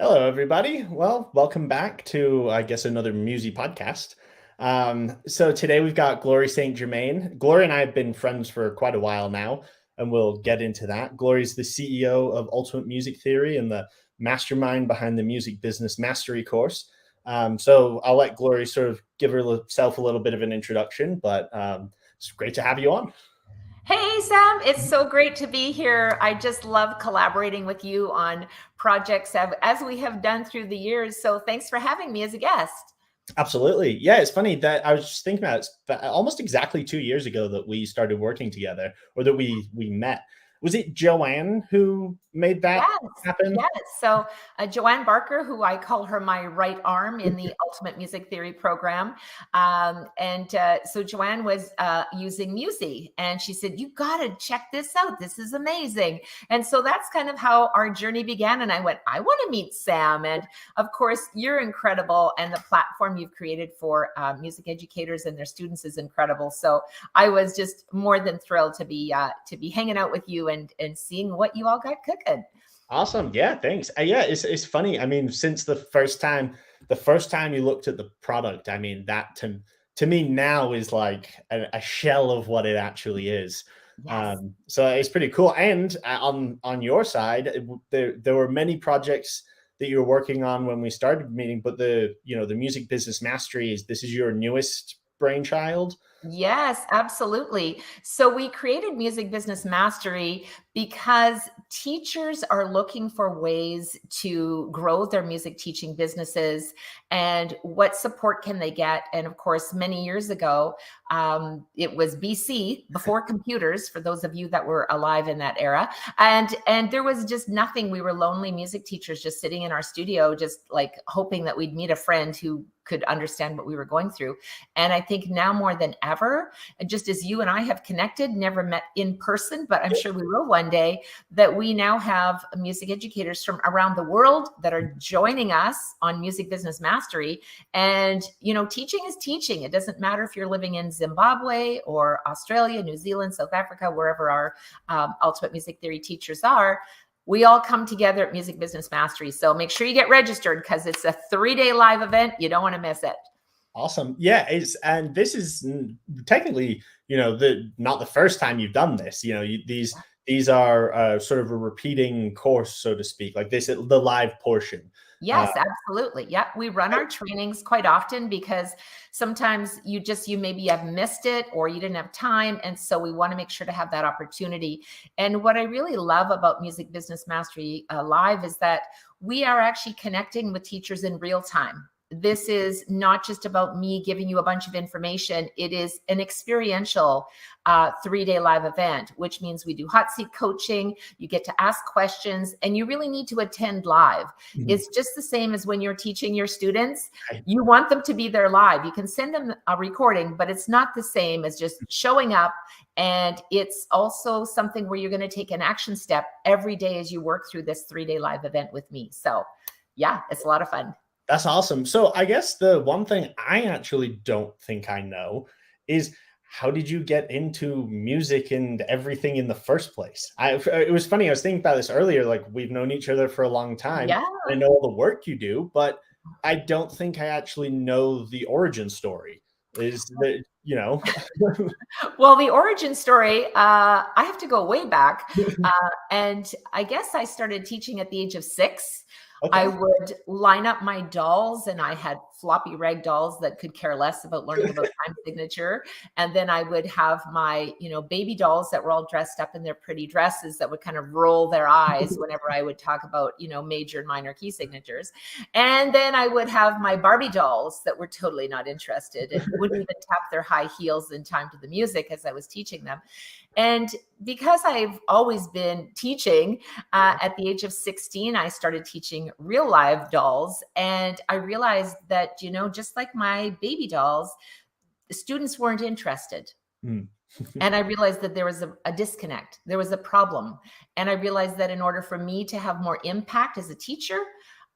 Hello, everybody. Well, welcome back to, I guess, another Musy podcast. So today we've got Glory St. Germain. Glory and I have been friends for quite a while now, and we'll get into that. Glory's the CEO of Ultimate Music Theory and the mastermind behind the Music Business Mastery course. So I'll let Glory sort of give herself a little bit of an introduction, but it's great to have you on. Hey, Sam, it's so great to be here. I just love collaborating with you on projects as we have done through the years. So thanks for having me as a guest. Absolutely. Yeah, it's funny that I was just thinking about it. It's almost exactly 2 years ago that we started working together, or that we met. Was it Joanne who made that Yes, happen? yes. So Joanne Barker, who I call her my right arm in the Ultimate Music Theory program. So Joanne was using Musy, and she said, "You got to check this out. This is amazing." And so that's kind of how our journey began. And I went, "I want to meet Sam." And of course, you're incredible. And the platform you've created for music educators and their students is incredible. So I was just more than thrilled to be hanging out with you and seeing what you all got cooking. Awesome. Yeah, thanks. Yeah, it's funny. I mean, since the first time you looked at the product, I mean, that to me now is like a shell of what it actually is. Yes. So it's pretty cool. And on your side, there were many projects that you were working on when we started meeting, but the Music Business Mastery this is your newest brainchild. Yes, absolutely. So we created Music Business Mastery because teachers are looking for ways to grow their music teaching businesses and what support can they get. And of course, many years ago, it was BC before computers, for those of you that were alive in that era. And there was just nothing. We were lonely music teachers just sitting in our studio, just like hoping that we'd meet a friend who could understand what we were going through. And I think now more than ever, and just as you and I have connected, never met in person, but I'm sure we will one day, that we now have music educators from around the world that are joining us on Music Business Mastery. And, teaching is teaching. It doesn't matter if you're living in Zimbabwe or Australia, New Zealand, South Africa, wherever our Ultimate Music Theory teachers are. We all come together at Music Business Mastery. So make sure you get registered because it's a 3-day live event. You don't want to miss it. Awesome. Yeah, and this is technically, not the first time you've done this. These are sort of a repeating course, so to speak, like this, the live portion. Yes, absolutely. Yeah, we run our trainings quite often because sometimes you maybe have missed it or you didn't have time. And so we want to make sure to have that opportunity. And what I really love about Music Business Mastery Live is that we are actually connecting with teachers in real time. This is not just about me giving you a bunch of information. It is an experiential 3-day live event, which means we do hot seat coaching. You get to ask questions and you really need to attend live. Mhm. It's just the same as when you're teaching your students. You want them to be there live. You can send them a recording, but it's not the same as just showing up. And it's also something where you're going to take an action step every day as you work through this 3-day live event with me. So yeah, it's a lot of fun. That's awesome. So I guess the one thing I actually don't think I know is, how did you get into music and everything in the first place? It was funny. I was thinking about this earlier. Like, we've known each other for a long time. Yeah. I know all the work you do, but I don't think I actually know the origin story. Is that, Well, the origin story, I have to go way back. And I guess I started teaching at the age of 6. I Okay. would line up my dolls, and I had floppy rag dolls that could care less about learning about time signature. And then I would have my, baby dolls that were all dressed up in their pretty dresses that would kind of roll their eyes whenever I would talk about, major and minor key signatures. And then I would have my Barbie dolls that were totally not interested and wouldn't even tap their high heels in time to the music as I was teaching them. And because I've always been teaching, at the age of 16, I started teaching real live dolls. And I realized that, just like my baby dolls, the students weren't interested. Mm. And I realized that there was a disconnect. There was a problem. And I realized that in order for me to have more impact as a teacher,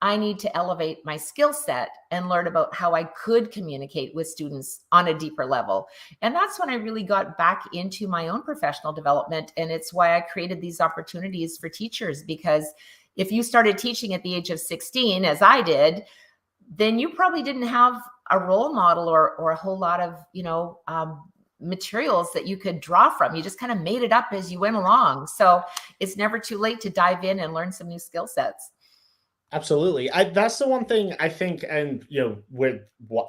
I need to elevate my skill set and learn about how I could communicate with students on a deeper level. And that's when I really got back into my own professional development. And it's why I created these opportunities for teachers, because if you started teaching at the age of 16, as I did, then you probably didn't have a role model or a whole lot of, materials that you could draw from. You just kind of made it up as you went along. So it's never too late to dive in and learn some new skill sets. Absolutely. That's the one thing I think, and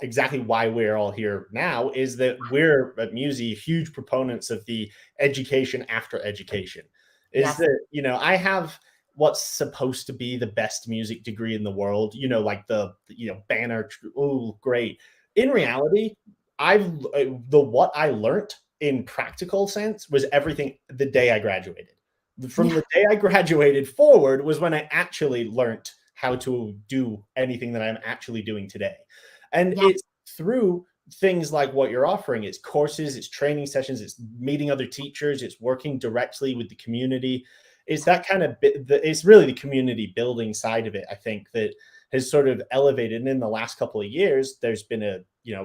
exactly why we're all here now is that we're at Musi huge proponents of the education after education. Is Yes. that, I have what's supposed to be the best music degree in the world, like the banner. Oh, great. In reality, what I learned in practical sense was everything the day I graduated. From the day I graduated forward was when I actually learned how to do anything that I'm actually doing today. And it's through things like what you're offering. It's courses, it's training sessions, it's meeting other teachers, it's working directly with the community. It's that kind of it's really the community building side of it, I think, that has sort of elevated. And in the last couple of years, there's been a,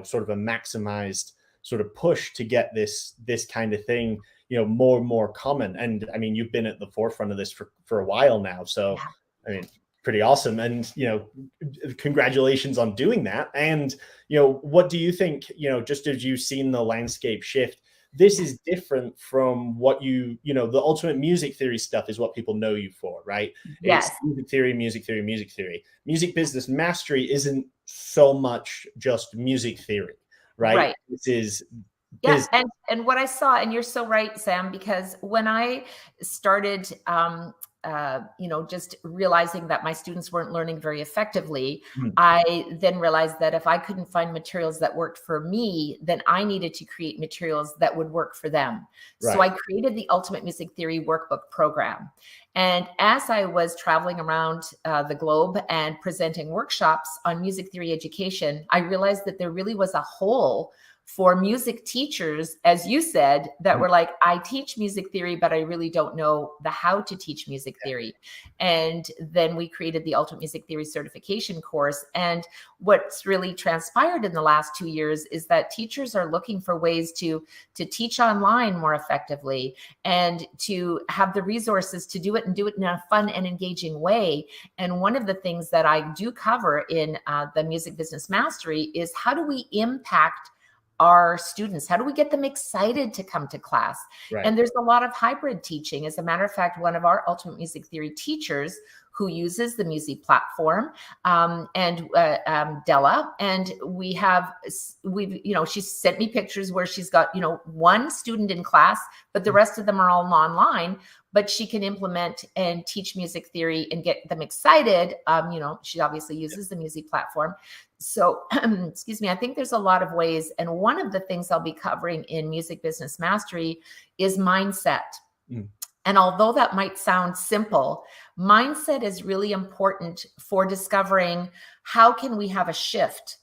sort of a maximized sort of push to get this kind of thing, more and more common. And I mean, you've been at the forefront of this for a while now. So, I mean, pretty awesome. And, congratulations on doing that. And, what do you think, just as you've seen the landscape shift, this is different from what the ultimate music theory stuff is what people know you for, right? Yes. It's music theory, music theory, music theory. Music business mastery isn't so much just music theory, right? This is and what I saw, and you're so right, Sam, because when I started just realizing that my students weren't learning very effectively, I then realized that if I couldn't find materials that worked for me, then I needed to create materials that would work for them. So I created the Ultimate Music Theory Workbook program. And as I was traveling around the globe and presenting workshops on music theory education, I realized that there really was a hole for music teachers, as you said, that were like, I teach music theory, but I really don't know the how to teach music theory. And then we created the Ultimate Music Theory certification course. And what's really transpired in the last 2 years is that teachers are looking for ways to teach online more effectively and to have the resources to do it and do it in a fun and engaging way. And one of the things that I do cover in the Music Business Mastery is how do we impact our students? How do we get them excited to come to class? And there's a lot of hybrid teaching. As a matter of fact, one of our Ultimate Music Theory teachers who uses the Musi platform and Della, and she's sent me pictures where she's got, one student in class, but the rest of them are all online, but she can implement and teach music theory and get them excited. She obviously uses the Musi platform. So, excuse me, I think there's a lot of ways. And one of the things I'll be covering in Music Business Mastery is mindset. And although that might sound simple, mindset is really important for discovering how can we have a shift.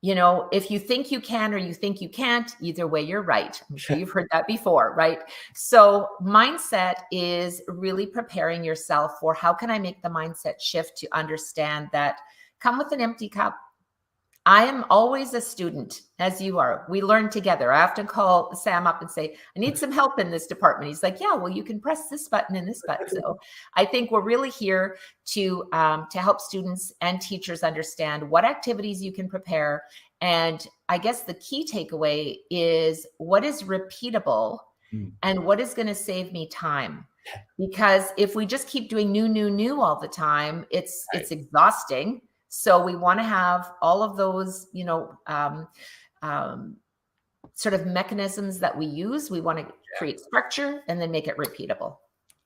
If you think you can or you think you can't, either way, you're right. I'm sure you've heard that before, right? So mindset is really preparing yourself for how can I make the mindset shift to understand that come with an empty cup. I am always a student, as you are. We learn together. I often call Sam up and say, I need some help in this department. He's like, yeah, well, you can press this button and this button. So I think we're really here to help students and teachers understand what activities you can prepare. And I guess the key takeaway is what is repeatable and what is going to save me time. Because if we just keep doing new all the time, it's exhausting. So we want to have all of those, sort of mechanisms that we use. We want to create structure and then make it repeatable.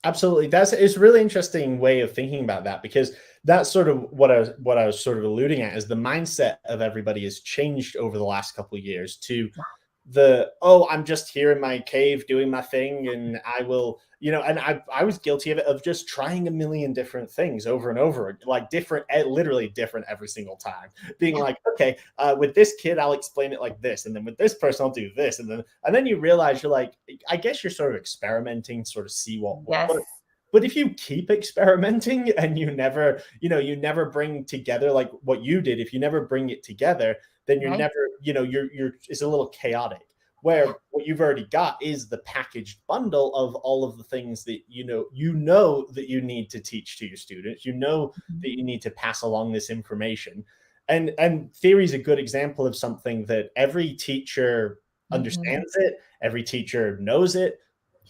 Absolutely. It's a really interesting way of thinking about that, because that's sort of what I was sort of alluding at is the mindset of everybody has changed over the last couple of years to I'm just here in my cave doing my thing and I will, and I was guilty of it, of just trying a million different things over and over, like literally different every single time, being like, okay, with this kid, I'll explain it like this. And then with this person, I'll do this. And then you realize you're like, I guess you're sort of experimenting, sort of see what works. But if you keep experimenting and you never bring together like what you did, if you never bring it together, then you're never, it's a little chaotic. where what you've already got is the packaged bundle of all of the things that you know that you need to teach to your students, that you need to pass along this information. And theory is a good example of something that every teacher understands it, every teacher knows it,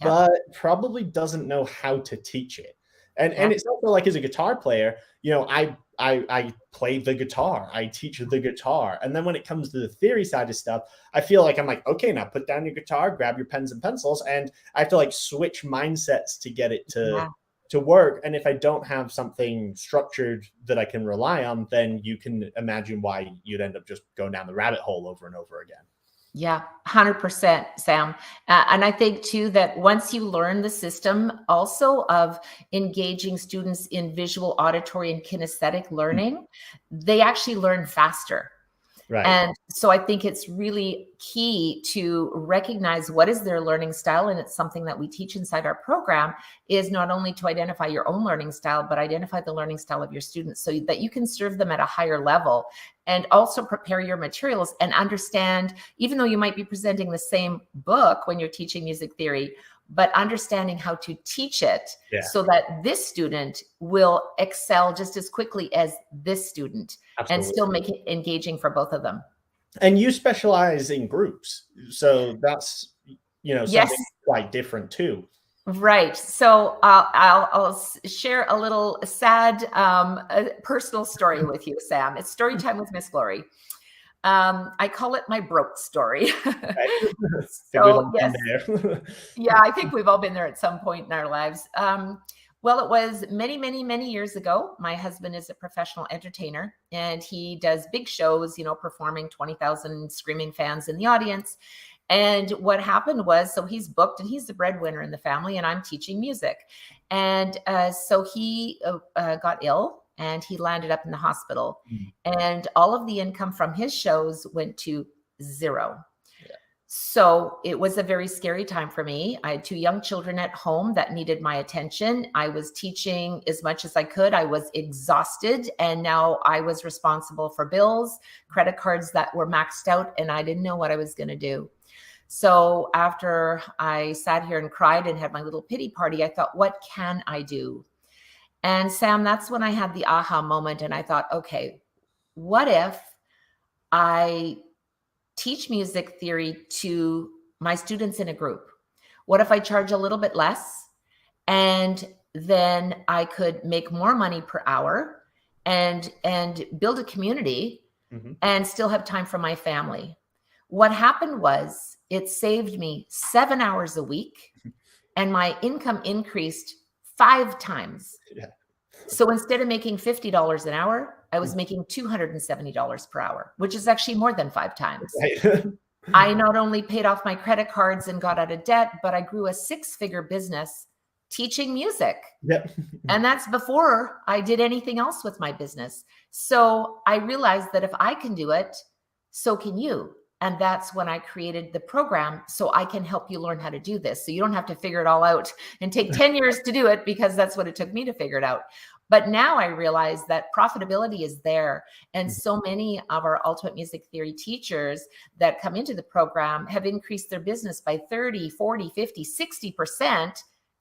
Yep. but probably doesn't know how to teach it. And it's also like, as a guitar player, I play the guitar, I teach the guitar. And then when it comes to the theory side of stuff, I feel like I'm like, okay, now put down your guitar, grab your pens and pencils, and I have to like switch mindsets to get it to work. And if I don't have something structured that I can rely on, then you can imagine why you'd end up just going down the rabbit hole over and over again. Yeah, 100%, Sam. And I think too that once you learn the system also of engaging students in visual, auditory, and kinesthetic learning, they actually learn faster. Right. And so I think it's really key to recognize what is their learning style. And it's something that we teach inside our program, is not only to identify your own learning style, but identify the learning style of your students so that you can serve them at a higher level, and also prepare your materials and understand, even though you might be presenting the same book when you're teaching music theory, but understanding how to teach it so that this student will excel just as quickly as this student. Absolutely. And still make it engaging for both of them. And you specialize in groups, so that's something quite different too. Right. So I'll share a little sad personal story with you, Sam. It's story time with Miss Glory. I call it my broke story. So, yes. Yeah, I think we've all been there at some point in our lives. Well, it was many, many, many years ago. My husband is a professional entertainer, and he does big shows, performing 20,000 screaming fans in the audience. And what happened was, so he's booked and he's the breadwinner in the family, and I'm teaching music. And so he got ill, and he landed up in the hospital. And all of the income from his shows went to zero. So it was a very scary time for me. I had 2 young children at home that needed my attention. I was teaching as much as I could. I was exhausted. And now I was responsible for bills, credit cards that were maxed out, and I didn't know what I was going to do. So after I sat here and cried and had my little pity party, I thought, what can I do? And Sam, that's when I had the aha moment. And I thought, okay, what if I teach music theory to my students in a group? What if I charge a little bit less, and then I could make more money per hour and build a community and still have time for my family? What happened was, it saved me 7 hours a week, and my income increased 5 times. Yeah. So instead of making $50 an hour, I was making $270 per hour, which is actually more than 5 times. Right. I not only paid off my credit cards and got out of debt, but I grew a 6-figure business teaching music. Yep. And that's before I did anything else with my business. So I realized that if I can do it, so can you. And that's when I created the program, so I can help you learn how to do this. So you don't have to figure it all out and take 10 years to do it, because that's what it took me to figure it out. But now I realize that profitability is there. And so many of our ultimate music theory teachers that come into the program have increased their business by 30, 40, 50, 60%,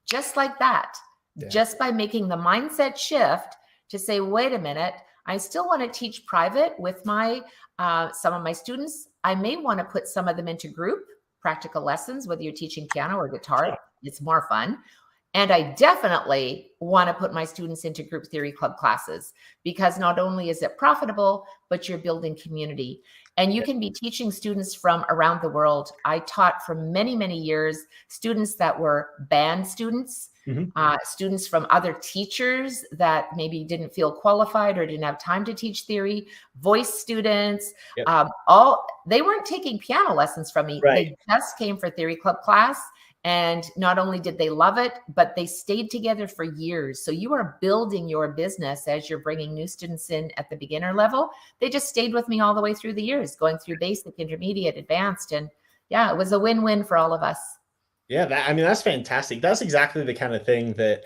just like that. Yeah. Just by making the mindset shift to say, wait a minute, I still want to teach private with my some of my students. I may want to put some of them into group practical lessons, whether you're teaching piano or guitar. Sure. It's more fun. And I definitely want to put my students into group theory club classes, because not only is it profitable, but you're building community. And you can be teaching students from around the world. I taught for many, many years students that were band students, students from other teachers that maybe didn't feel qualified or didn't have time to teach theory, voice students, they weren't taking piano lessons from me. Right. They just came for theory club class. And not only did they love it, but they stayed together for years. So you are building your business as you're bringing new students in at the beginner level. They just stayed with me all the way through the years, going through basic, intermediate, advanced. And yeah, it was a win-win for all of us. Yeah, that's fantastic. That's exactly the kind of thing that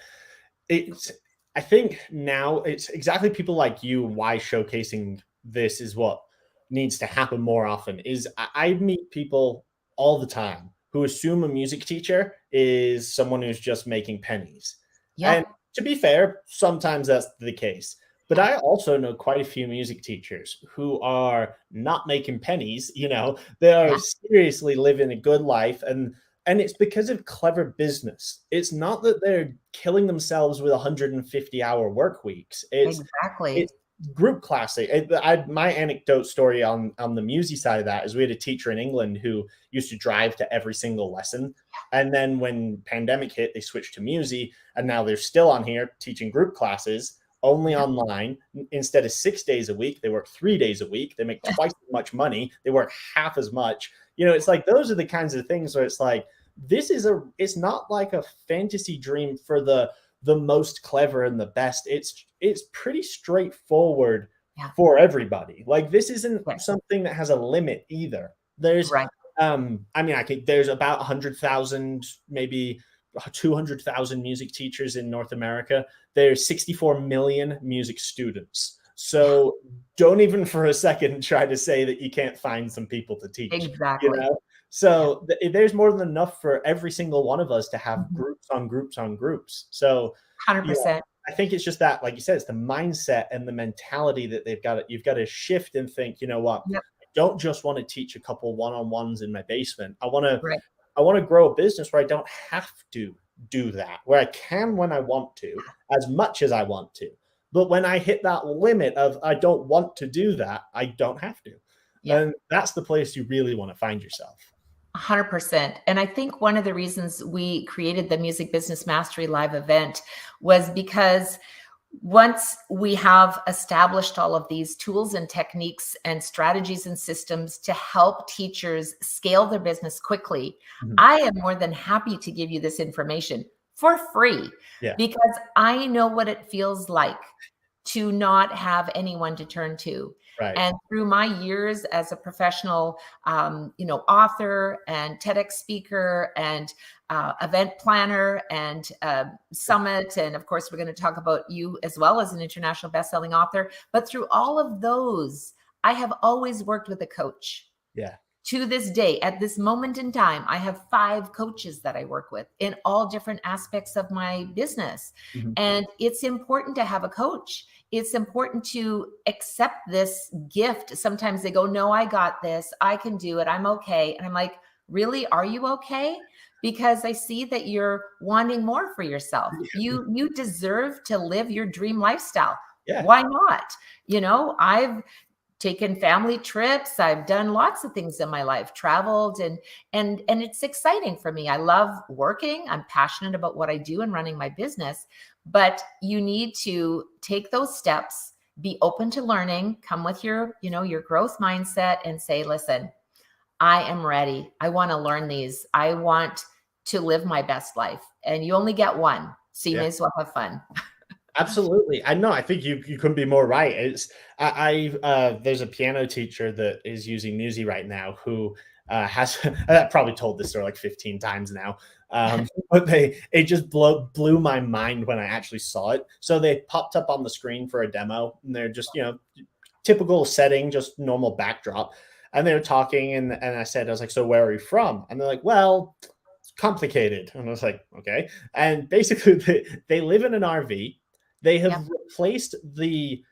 I think now it's exactly people like you, why showcasing this is what needs to happen more often. Is I meet people all the time who assume a music teacher is someone who's just making pennies. And Yep. to be fair, sometimes that's the case. But I also know quite a few music teachers who are not making pennies, they are Yeah. seriously living a good life. And it's because of clever business. It's not that they're killing themselves with 150-hour work weeks. Exactly. It's group classing. My anecdote story on the Musi side of that is we had a teacher in England who used to drive to every single lesson. And then when pandemic hit, they switched to Musi, and now they're still on here teaching group classes only Yep. online. Instead of 6 days a week, they work 3 days a week. They make twice as much money. They work half as much. It's like those are the kinds of things where it's like, it's not like a fantasy dream for the most clever and the best. It's pretty straightforward Yeah. for everybody. Like, this isn't Yes. something that has a limit either. There's Right. there's about 100,000, maybe 200,000 music teachers in North America. There's 64 million music students. So don't even for a second try to say that you can't find some people to teach. Exactly. So there's more than enough for every single one of us to have Mhm. groups on groups on groups. So 100%. I think it's just that, like you said, it's the mindset and the mentality that you've got to shift and think, you know what, Yep. I don't just want to teach a couple one-on-ones in my basement. I want Right. to grow a business where I don't have to do that, where I can when I want to, as much as I want to. But when I hit that limit of I don't want to do that, I don't have to. Yeah. And that's the place you really want to find yourself. 100%. And I think one of the reasons we created the Music Business Mastery live event was because once we have established all of these tools and techniques and strategies and systems to help teachers scale their business quickly, Mhm. I am more than happy to give you this information for free Yeah. because I know what it feels like to not have anyone to turn to. Right. And through my years as a professional, author and TEDx speaker and event planner and summit, and of course, we're going to talk about you as well as an international best-selling author. But through all of those, I have always worked with a coach. Yeah. To this day, at this moment in time, I have 5 coaches that I work with in all different aspects of my business. Mhm. And it's important to have a coach. It's important to accept this gift. Sometimes they go, no, I got this. I can do it. I'm okay. And I'm like, really? Are you okay? Because I see that you're wanting more for yourself. You deserve to live your dream lifestyle. Yeah. Why not? I've taken family trips. I've done lots of things in my life, traveled, and it's exciting for me. I love working. I'm passionate about what I do and running my business, but you need to take those steps, be open to learning, come with your growth mindset and say, listen, I am ready. I want to learn these. I want to live my best life. And you only get one. So you may as well have fun. Absolutely. I know. I think you couldn't be more right. There's a piano teacher that is using Musi right now who has I probably told this story like 15 times now. But it just blew my mind when I actually saw it. So they popped up on the screen for a demo, and they're just typical setting, just normal backdrop. And they were talking, and I was like, so where are you from? And they're like, well, it's complicated. And I was like, okay. And basically they live in an RV. They have replaced the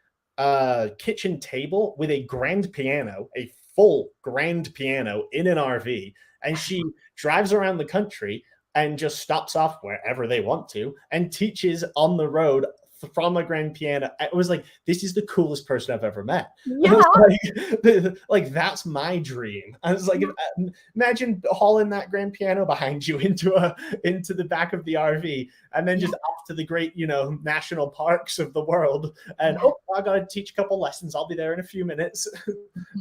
kitchen table with a grand piano, a full grand piano in an RV. And she drives around the country and just stops off wherever they want to and teaches on the road from a grand piano. It was like, this is the coolest person I've ever met. Yeah. Like that's my dream. I was like, imagine hauling that grand piano behind you into the back of the RV and then just off to the great, national parks of the world. And I got to teach a couple lessons. I'll be there in a few minutes.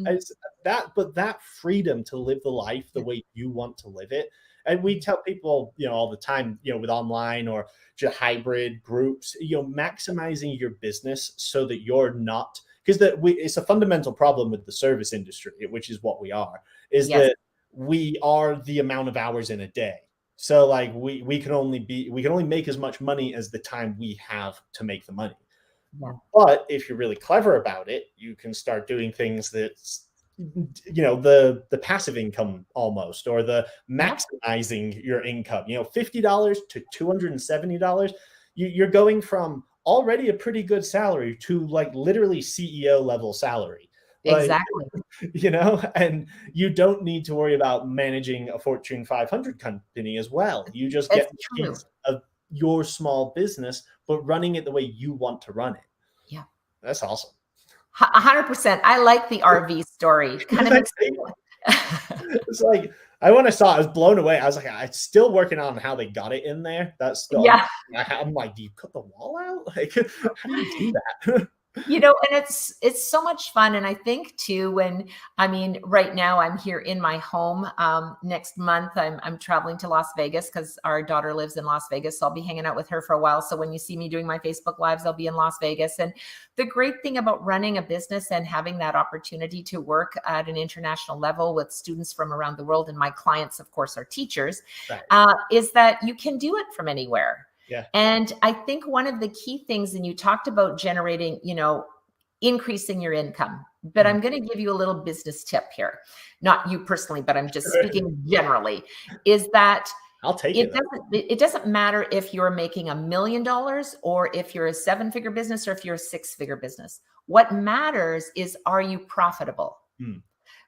It's but that freedom to live the life the way you want to live it. And we tell people, all the time, with online or just hybrid groups, maximizing your business so that you're not, because it's a fundamental problem with the service industry, which is what we are, is that we are the amount of hours in a day. So like we can only make as much money as the time we have to make the money. Yeah. But if you're really clever about it, you can start doing things that the passive income almost, or the Yep. maximizing your income, $50 to $270. You're going from already a pretty good salary to like literally CEO level salary. Like, Exactly. and you don't need to worry about managing a Fortune 500 company as well. You just It's get the true. keys of your small business, but running it the way you want to run it. Yeah. That's awesome. 100%. I like the RV story. Kind of makes me. It's like, when I saw it, I was blown away. I was like, I'm still working on how they got it in there. That's the only Yeah. I'm like, do you cut the wall out? Like, how do you do that? And it's so much fun. And I think too, right now I'm here in my home. Next month I'm traveling to Las Vegas because our daughter lives in Las Vegas. So I'll be hanging out with her for a while. So when you see me doing my Facebook Lives, I'll be in Las Vegas. And the great thing about running a business and having that opportunity to work at an international level with students from around the world, and my clients, of course, are teachers, Right. is that you can do it from anywhere. Yeah. And I think one of the key things, and you talked about generating, increasing your income, but I'm going to give you a little business tip here. Not you personally, but I'm just speaking generally, is that I'll take it. it doesn't matter if you're making $1 million or if you're a 7-figure business or if you're a 6-figure business. What matters is, are you profitable?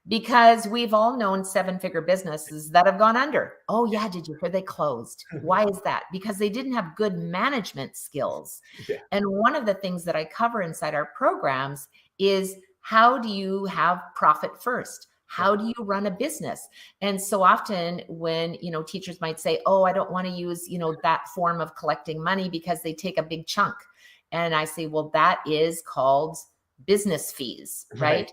Because we've all known 7-figure businesses that have gone under. Oh yeah, did you hear they closed? Why is that? Because they didn't have good management skills. Yeah. And one of the things that I cover inside our programs is, how do you have profit first? How do you run a business? And so often when, teachers might say, oh, I don't want to use, that form of collecting money because they take a big chunk. And I say, well, that is called business fees, right?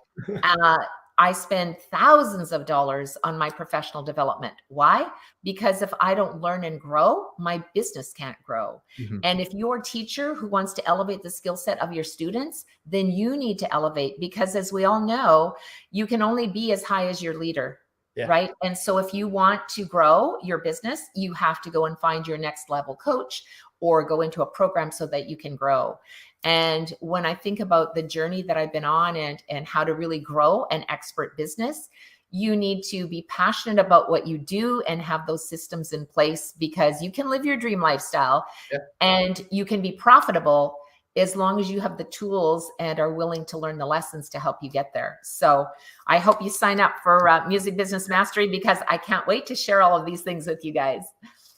I spend thousands of dollars on my professional development. Why? Because if I don't learn and grow, my business can't grow. And if you're a teacher who wants to elevate the skill set of your students, then you need to elevate, because as we all know, you can only be as high as your leader. Yeah. Right. And so if you want to grow your business, you have to go and find your next level coach or go into a program so that you can grow. And when I think about the journey that I've been on and how to really grow an expert business, you need to be passionate about what you do and have those systems in place, because you can live your dream lifestyle and you can be profitable as long as you have the tools and are willing to learn the lessons to help you get there. So I hope you sign up for Music Business Mastery, because I can't wait to share all of these things with you guys.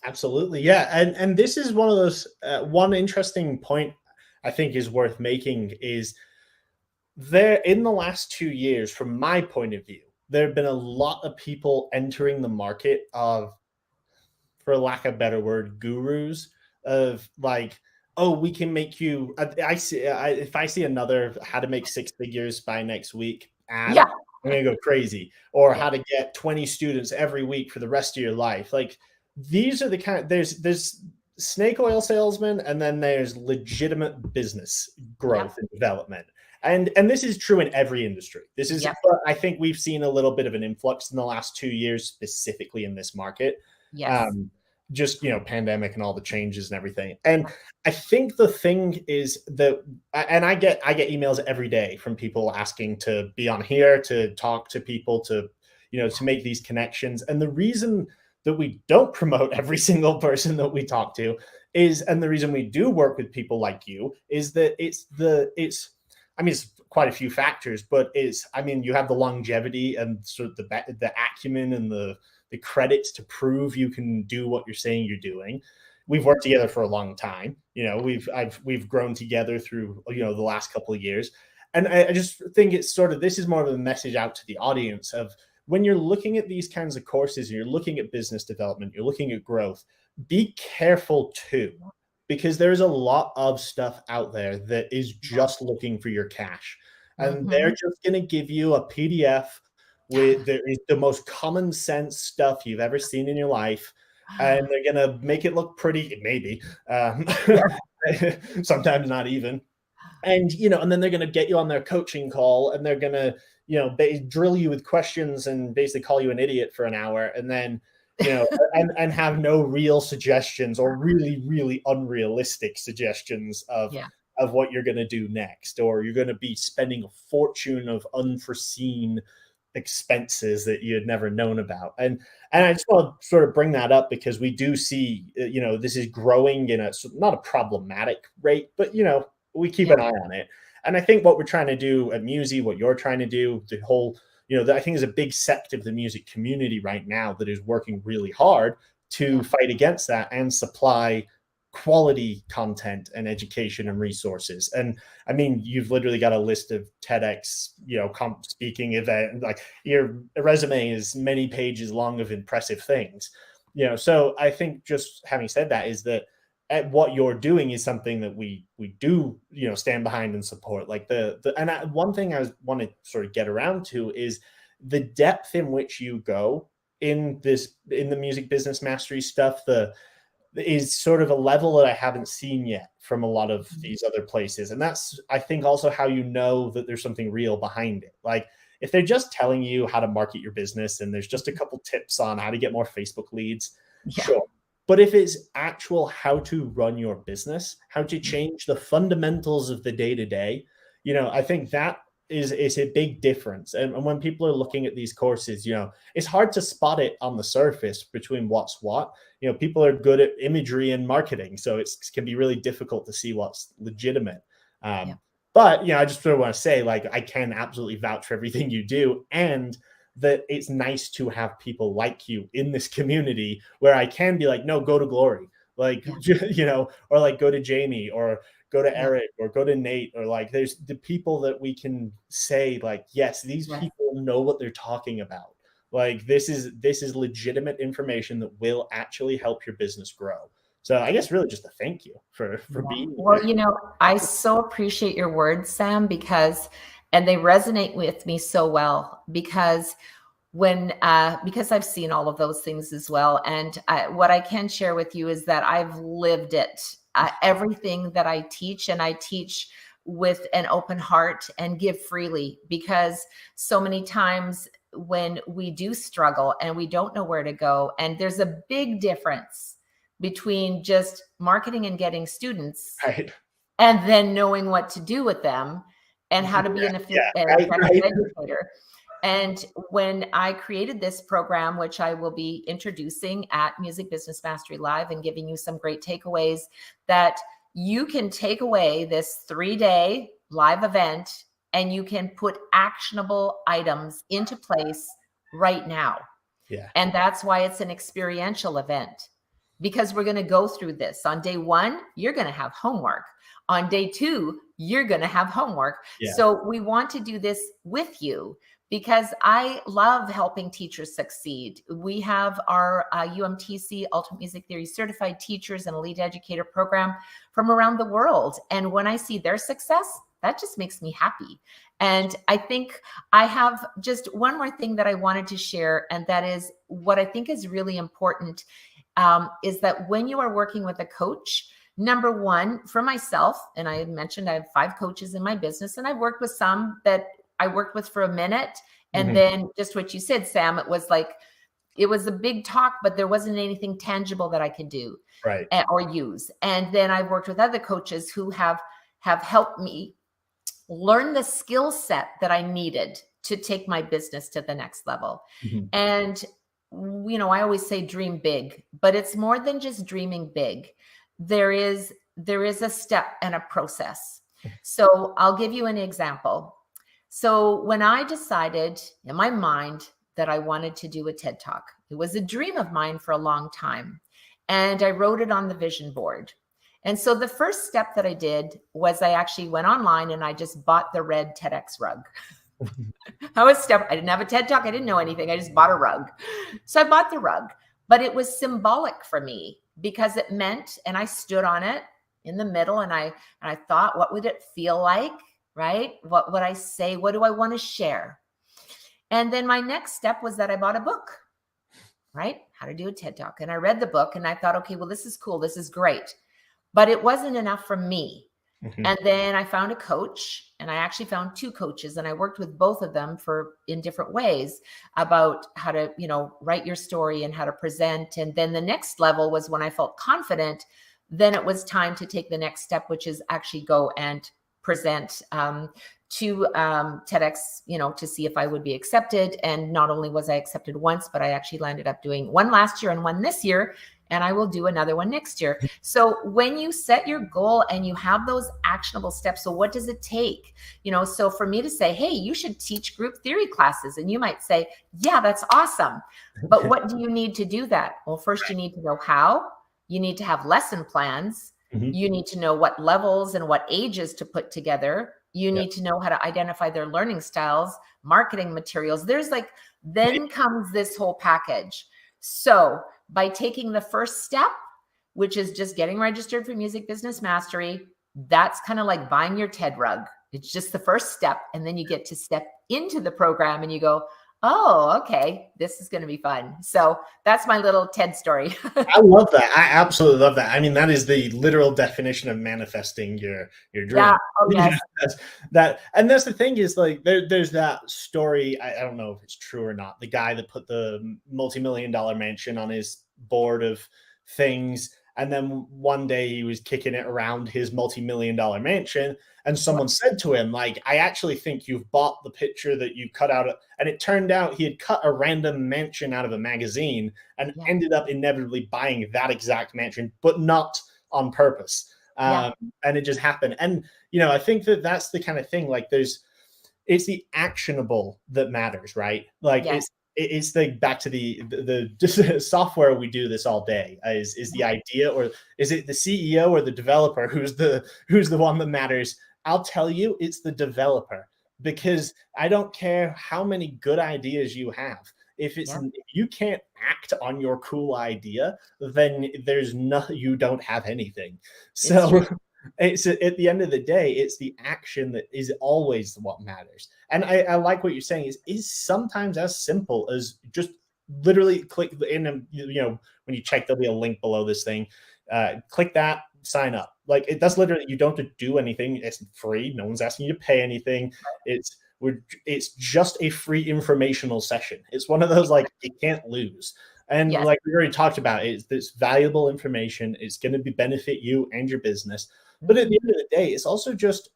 Absolutely. Yeah. And this is one of those, one interesting point I think is worth making is, there in the last 2 years, from my point of view, there have been a lot of people entering the market of, for lack of a better word, gurus of like, oh, we can make you, if I see another how to make 6 figures by next week ad, I'm going to go crazy. Or how to get 20 students every week for the rest of your life. Like, these are the kind of, there's snake oil salesman, and then there's legitimate business growth and development. And this is true in every industry. This is, but I think we've seen a little bit of an influx in the last 2 years, specifically in this market. Just, pandemic and all the changes and everything. And I think the thing is that, and I get emails every day from people asking to be on here, to talk to people, to, to make these connections. And the reason that we don't promote every single person that we talk to is, and the reason we do work with people like you, is that it's quite a few factors, but you have the longevity and sort of the acumen and the credits to prove you can do what you're saying you're doing. We've worked together for a long time. We've grown together through, the last couple of years. And I just think it's sort of, this is more of a message out to the audience of, when you're looking at these kinds of courses and you're looking at business development, you're looking at growth, be careful too, because there's a lot of stuff out there that is just looking for your cash. And they're just going to give you a PDF with the most common sense stuff you've ever seen in your life. And they're going to make it look pretty, maybe. Sometimes not even. And, and then they're going to get you on their coaching call, and they're going to, drill you with questions and basically call you an idiot for an hour. And then, and have no real suggestions, or really, really unrealistic suggestions of what you're going to do next. Or you're going to be spending a fortune of unforeseen expenses that you had never known about. And I just want to sort of bring that up because we do see, this is growing in not a problematic rate, but, we keep an eye on it. And I think what we're trying to do at Musi, what you're trying to do, the whole, I think there's a big sect of the music community right now that is working really hard to fight against that and supply quality content and education and resources. And I mean, you've literally got a list of TEDx, speaking event, like your resume is many pages long of impressive things, so I think just having said that is that what you're doing is something that we do, stand behind and support. Like one thing I want to sort of get around to is the depth in which you go in the music business mastery stuff, is sort of a level that I haven't seen yet from a lot of these other places. And that's, I think, also how you know that there's something real behind it. Like if they're just telling you how to market your business and there's just a couple tips on how to get more Facebook leads, sure. But if it's actual how to run your business, how to change the fundamentals of the day-to-day, I think that is a big difference. And when people are looking at these courses, it's hard to spot it on the surface between what's what. People are good at imagery and marketing, so it can be really difficult to see what's legitimate. But I just sort of want to say, like, I can absolutely vouch for everything you do, and that it's nice to have people like you in this community where I can be like, no, go to Glory, like, or like go to Jamie, or go to Eric, or go to Nate, or like there's the people that we can say like, yes, these people know what they're talking about. Like this is legitimate information that will actually help your business grow. So I guess really just a thank you for being here. Well, I so appreciate your words, Sam, and they resonate with me so well because because I've seen all of those things as well. And what I can share with you is that I've lived it. Everything that I teach, and I teach with an open heart and give freely, because so many times when we do struggle and we don't know where to go, and there's a big difference between just marketing and getting students, right, and then knowing what to do with them and how to be an effective educator. And when I created this program, which I will be introducing at Music Business Mastery Live and giving you some great takeaways that you can take away this 3-day live event and you can put actionable items into place right now. And that's why it's an experiential event, because we're going to go through this. On day 1, you're going to have homework. On day 2, you're going to have homework. So we want to do this with you, because I love helping teachers succeed. We have our UMTC, Ultimate Music Theory Certified Teachers and Elite Educator program from around the world. And when I see their success, that just makes me happy. And I think I have just one more thing that I wanted to share, and that is what I think is really important, is that when you are working with a coach, number one, for myself, and I had mentioned I have 5 coaches in my business, and I've worked with some that I worked with for a minute. And then just what you said, Sam, it was a big talk, but there wasn't anything tangible that I could do or use. And then I've worked with other coaches who have helped me learn the skill set that I needed to take my business to the next level. And, I always say dream big, but it's more than just dreaming big. There is a step and a process. So I'll give you an example. So when I decided in my mind that I wanted to do a TED Talk, it was a dream of mine for a long time. And I wrote it on the vision board. And so the first step that I did was I actually went online and I just bought the red TEDx rug. I didn't have a TED Talk. I didn't know anything. I just bought a rug. So I bought the rug, but it was symbolic for me because it meant, and I stood on it in the middle and I thought, what would it feel like? Right? What would I say? What do I want to share? And then my next step was that I bought a book, right? How to do a TED Talk. And I read the book and I thought, okay, well, this is cool. This is great. But it wasn't enough for me. And then I found a coach, and I actually found 2 coaches, and I worked with both of them in different ways about how to, write your story and how to present. And then the next level was when I felt confident, then it was time to take the next step, which is actually go and present to TEDx, to see if I would be accepted. And not only was I accepted once, but I actually landed up doing one last year and one this year. And I will do another one next year. So when you set your goal and you have those actionable steps, so what does it take? So for me to say, hey, you should teach group theory classes. And you might say, yeah, that's awesome. But what do you need to do that? Well, first you need to know how. You need to have lesson plans. You need to know what levels and what ages to put together. You need to know how to identify their learning styles, marketing materials. Then comes this whole package. So by taking the first step, which is just getting registered for Music Business Mastery, that's kind of like buying your TED rug. It's just the first step. And then you get to step into the program and you go, oh, okay, this is going to be fun. So that's my little TED story. I love that. I absolutely love that. I mean, that is the literal definition of manifesting your dream. Yeah. Oh, yes. And that's the thing is there's that story. I don't know if it's true or not. The guy that put the multi-million-dollar mansion on his board of things. And then one day he was kicking it around his multi-million-dollar mansion. And someone said to him, I actually think you've bought the picture that you cut out. And it turned out he had cut a random mansion out of a magazine and ended up inevitably buying that exact mansion, but not on purpose. And it just happened. And, I think that's the kind of thing, it's the actionable that matters, right? It's back to the software. We do this all day is the idea, or is it the CEO or the developer who's the one that matters? I'll tell you, it's the developer, because I don't care how many good ideas you have. If you can't act on your cool idea, then you don't have anything. So it's at the end of the day, it's the action that is always what matters. And I like what you're saying is sometimes as simple as just literally click in, and when you check, there'll be a link below this thing. Click that, sign up. That's literally, you don't have to do anything. It's free. No one's asking you to pay anything. It's just a free informational session. It's one of those you can't lose. And like we already talked about, it's this valuable information. It's going to benefit you and your business. But at the end of the day, it's also just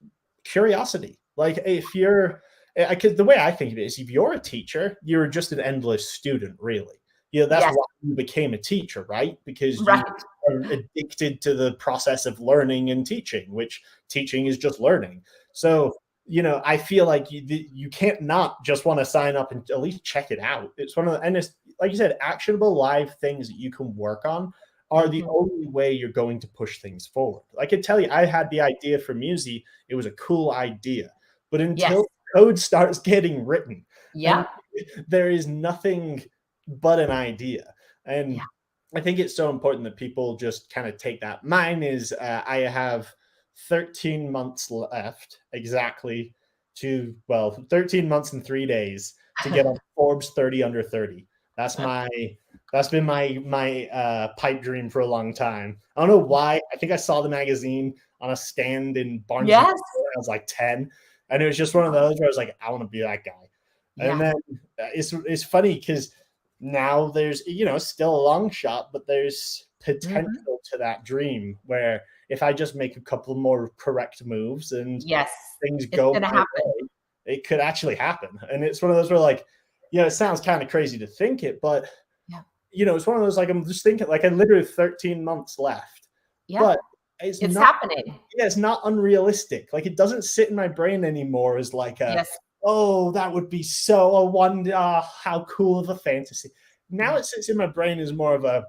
curiosity. If you're, the way I think of it is, if you're a teacher, you're just an endless student, really. That's why you became a teacher, right? Because you are addicted to the process of learning and teaching, which teaching is just learning. So, I feel like you can't not just want to sign up and at least check it out. It's one of the, and it's, like you said, actionable live things that you can work on are the only way you're going to push things forward. I can tell you, I had the idea for Musi. It was a cool idea, but until code starts getting written, there is nothing but an idea. And I think it's so important that people just kind of take that. Mine is, I have 13 months left, exactly 13 months and 3 days to get on Forbes 30 under 30. That's been my pipe dream for a long time. I don't know why. I think I saw the magazine on a stand in Barnes. When I was 10, and it was just one of those where I was like, I want to be that guy. And then it's funny because now there's still a long shot, but there's potential to that dream where if I just make a couple more correct moves and things go my way, it could actually happen. And it's one of those where it sounds kind of crazy to think it, but it's one of those, I'm just thinking, I literally have 13 months left, but it's not happening. It's not unrealistic. It doesn't sit in my brain anymore as oh, that would be so how cool of a fantasy. Now it sits in my brain as more of a,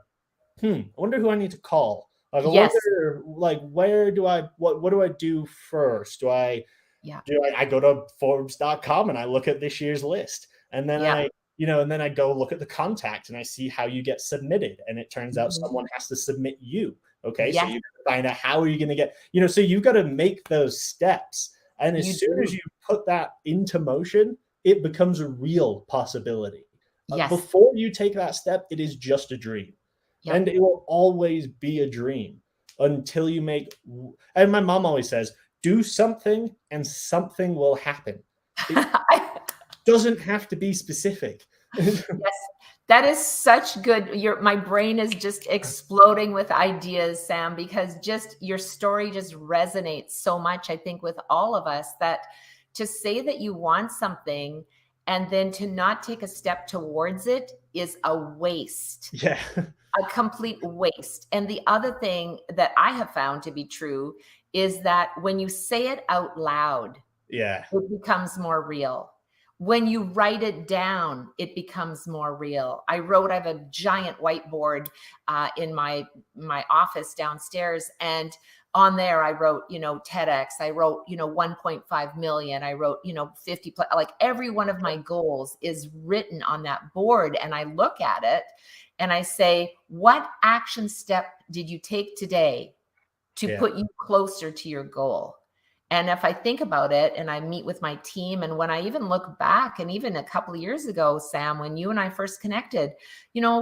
I wonder who I need to call. I wonder, where do what do I do first? Do I go to Forbes.com and I look at this year's list, and then and then I go look at the contact and I see how you get submitted. And it turns out someone has to submit you. Okay. So you find out how are you going to get, so you've got to make those steps. And as soon as you put that into motion, it becomes a real possibility. Before you take that step, it is just a dream. And it will always be a dream until you make, and my mom always says, do something and something will happen. It doesn't have to be specific. That is such good. My brain is just exploding with ideas, Sam, because just your story just resonates so much, I think, with all of us, that To say that you want something and then to not take a step towards it is a waste. Yeah. A complete waste. And the other thing that I have found to be true is that when you say it out loud, Yeah. it becomes more real. When you write it down, it becomes more real. I have a giant whiteboard in my office downstairs, and on there I wrote, TEDx, I wrote, 1.5 million, I wrote, 50 plus, like every one of my goals is written on that board. And I look at it and I say, what action step did you take today to put you closer to your goal? And if I think about it and I meet with my team, and when I even look back, and even a couple of years ago, Sam, when you and I first connected,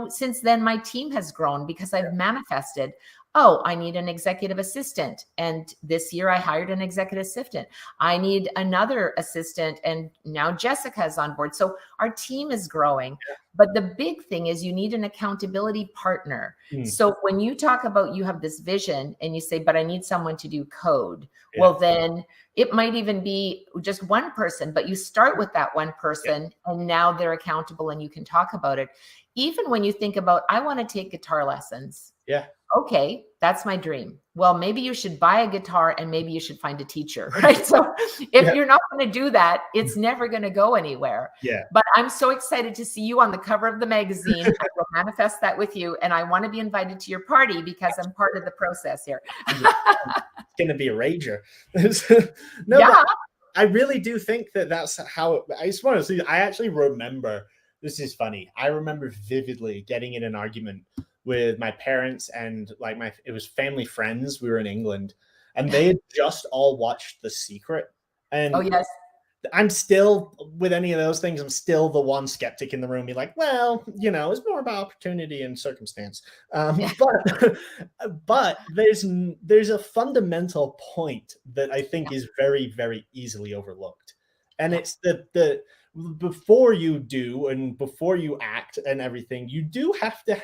since then my team has grown because I've manifested, oh, I need an executive assistant. And this year I hired an executive assistant. I need another assistant. And now Jessica's on board. So our team is growing. But the big thing is you need an accountability partner. So when you talk about, you have this vision and you say, but I need someone to do code. Well, then it might even be just one person, but you start with that one person and now they're accountable and you can talk about it. Even when you think about, I want to take guitar lessons. Okay, that's my dream. Well, maybe you should buy a guitar and maybe you should find a teacher, right? So if you're not going to do that, it's never going to go anywhere. But I'm so excited to see you on the cover of the magazine. I will manifest that with you. And I want to be invited to your party because I'm part of the process here. It's going to be a rager. But I really do think that that's how, I just want to see, I actually remember, this is funny. I remember vividly getting in an argument with my parents and it was family friends. We were in England and they had just all watched The Secret. And I'm still, with any of those things, I'm still the one skeptic in the room, be like, well, it's more about opportunity and circumstance. But there's a fundamental point that I think is very, very easily overlooked. And it's the before you do and before you act and everything, you do have to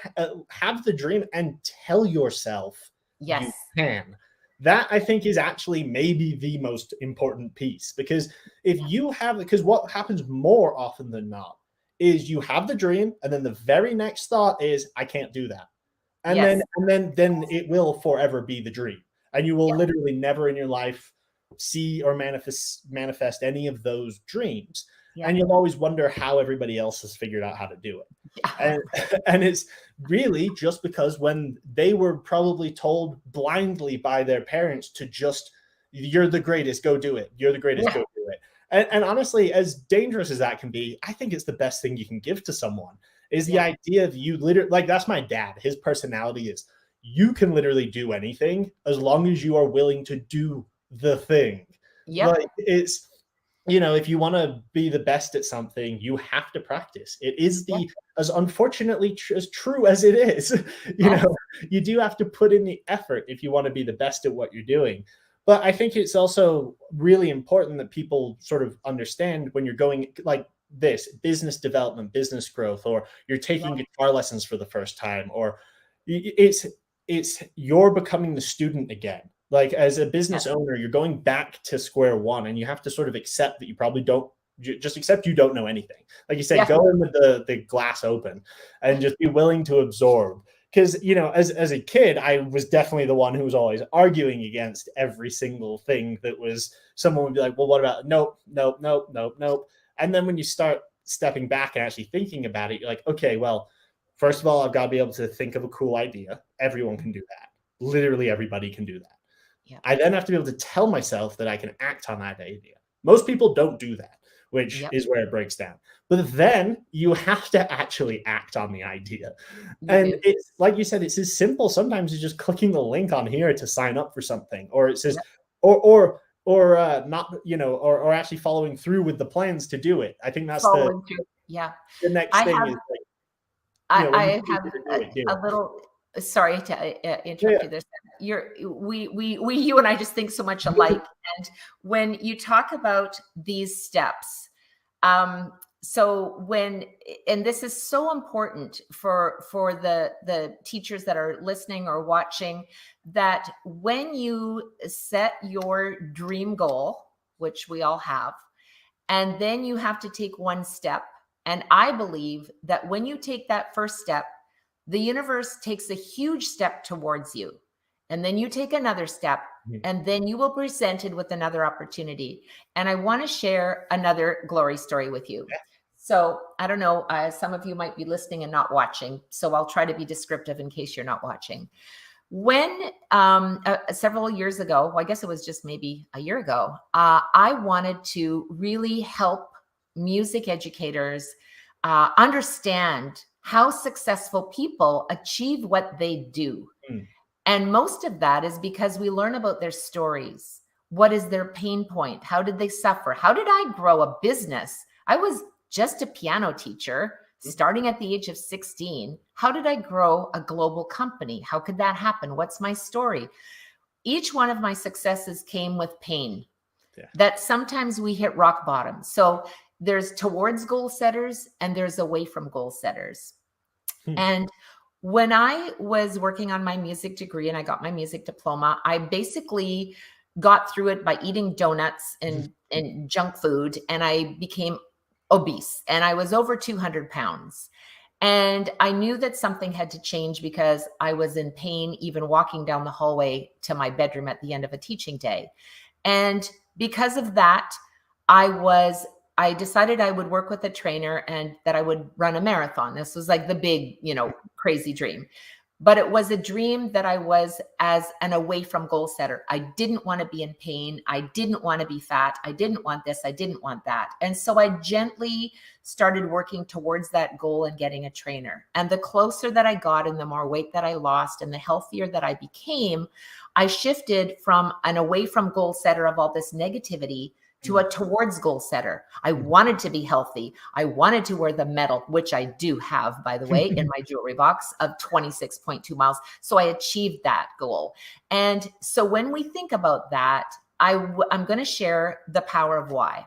have the dream and tell yourself you can. That, I think, is actually maybe the most important piece, because because what happens more often than not is you have the dream and then the very next thought is, I can't do that. And then it will forever be the dream. And you will literally never in your life see or manifest any of those dreams. And you'll always wonder how everybody else has figured out how to do it. And it's really just because when they were probably told blindly by their parents to just, you're the greatest, go do it. You're the greatest, go do it. And honestly, as dangerous as that can be, I think it's the best thing you can give to someone, is the idea of you literally, like, that's my dad. His personality is, you can literally do anything as long as you are willing to do the thing. Like, it's, if you want to be the best at something, you have to practice. It is as unfortunately as true as it is, you do have to put in the effort if you want to be the best at what you're doing. But I think it's also really important that people sort of understand when you're going like this, business development, business growth, or you're taking guitar lessons for the first time, or it's you're becoming the student again. Like, as a business owner, you're going back to square one, and you have to sort of accept that you probably don't, just accept you don't know anything. Like you said, go in with the glass open and just be willing to absorb. Because, as a kid, I was definitely the one who was always arguing against every single thing that was, someone would be like, well, what about, nope. And then when you start stepping back and actually thinking about it, you're like, okay, well, first of all, I've got to be able to think of a cool idea. Everyone can do that. Literally everybody can do that. I then have to be able to tell myself that I can act on that idea. Most people don't do that, which is where it breaks down. But then you have to actually act on the idea. And it's like you said, it's as simple sometimes as just clicking the link on here to sign up for something, or it says, or not, or actually following through with the plans to do it. I think that's the next thing is like, I have a little. Sorry to interrupt you there. You and I just think so much alike. And when you talk about these steps, and this is so important for the teachers that are listening or watching, that when you set your dream goal, which we all have, And then you have to take one step. And I believe that when you take that first step, the universe takes a huge step towards you. And then you take another step, and then you will be presented with another opportunity. And I want to share another glory story with you. So I don't know, some of you might be listening and not watching. So I'll try to be descriptive in case you're not watching. When several years ago, well, I guess it was just maybe a year ago, I wanted to really help music educators understand how successful people achieve what they do. And most of that is because we learn about their stories. What is their pain point? How did they suffer? How did I grow a business? I was just a piano teacher starting at the age of 16. How did I grow a global company? How could that happen? What's my story? Each one of my successes came with pain. That sometimes we hit rock bottom. So there's towards goal setters and there's away from goal setters. And when I was working on my music degree and I got my music diploma, I basically got through it by eating donuts and junk food, and I became obese, and I was over 200 pounds. And I knew that something had to change because I was in pain even walking down the hallway to my bedroom at the end of a teaching day. And because of that, I decided I would work with a trainer and that I would run a marathon. This was like the big, crazy dream. But it was a dream that I was as an away from goal setter. I didn't want to be in pain. I didn't want to be fat. I didn't want this. I didn't want that. And so I gently started working towards that goal and getting a trainer. And the closer that I got and the more weight that I lost and the healthier that I became, I shifted from an away from goal setter of all this negativity to a towards goal setter. I wanted to be healthy. I wanted to wear the medal, which I do have, by the way, in my jewelry box of 26.2 miles. So I achieved that goal. And so when we think about that, I'm going to share the power of why.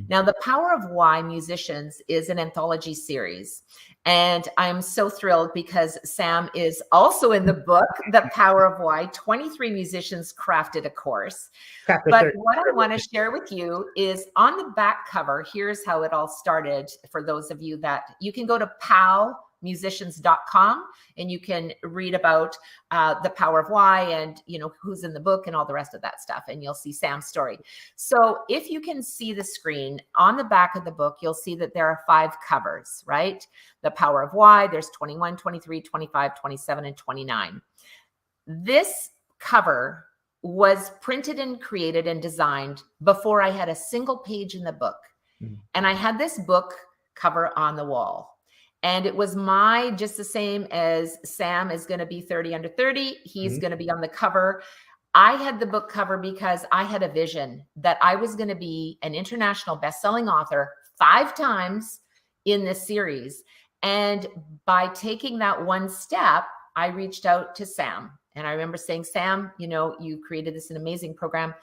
Now, the Power of Why Musicians is an anthology series. And I'm so thrilled because Sam is also in the book, The Power of Why. 23 musicians crafted a course. But what I want to share with you is on the back cover, here's how it all started. For those of you that you can go to palmusicians.com and you can read about the Power of Why and who's in the book and all the rest of that stuff, and you'll see Sam's story. So if you can see the screen on the back of the book, you'll see that there are 5 covers, right? The Power of Why, there's 21, 23, 25, 27, and 29. This cover was printed and created and designed before I had a single page in the book. And I had this book cover on the wall. And it was just the same as Sam is going to be 30 under 30. He's going to be on the cover. I had the book cover because I had a vision that I was going to be an international best-selling author 5 times in this series. And by taking that one step, I reached out to Sam. And I remember saying, Sam, you created this an amazing program.